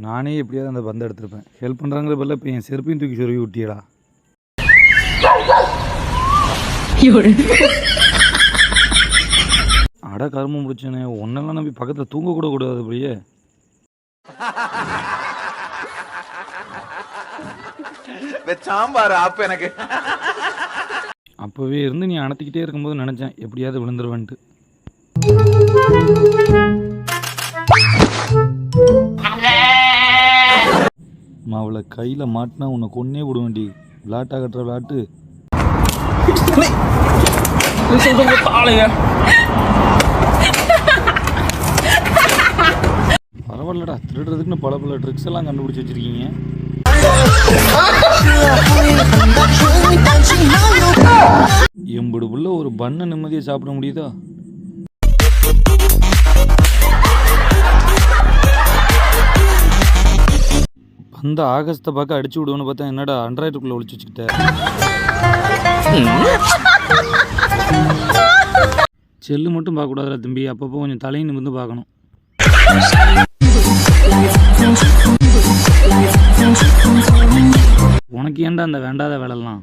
நானே எப்படியாவது அந்த பந்தை எடுத்திருப்பேன். ஹெல்ப் பண்ணுறாங்கிற பதில் இப்போ என் செருப்பையும் தூக்கி சொருவி விட்டியடா. அட கருமம் முடிச்சேனே, ஒன்னெல்லாம் நம்பி பக்கத்தில் தூங்க கூட கூடாது. அப்படியே சாம்பார் ஆப்பு எனக்கு. அப்போவே இருந்து நீ அணத்திக்கிட்டே இருக்கும்போது நினச்சேன் எப்படியாவது விழுந்துருவேன்ட்டு. அவளை கையில் மாட்டினா உன்னை கொன்னே விட வேண்டி. விளாட்டா கட்டுற விளாட்டு. பரவாயில்லடா, திருடுறதுக்குன்னு பல பல ட்ரிக்ஸ் எல்லாம் கண்டுபிடிச்சி வச்சிருக்கீங்க. எம்புடு புள்ள ஒரு பண்ணை நிம்மதியை சாப்பிட முடியுதா? அந்த ஆகஸ்ட்டை பார்க்க அடிச்சு விடுவோன்னு பார்த்தா என்னடா அண்ட்ராய்டுக்குள்ளே ஒழிச்சு வச்சுக்கிட்ட. செல்லு மட்டும் பார்க்கக்கூடாதுல தம்பி, அப்பப்போ கொஞ்சம் தலையும் நிமிர்ந்து பார்க்கணும். உனக்கு ஏன்டா அந்த வேண்டாத வேலைலாம்?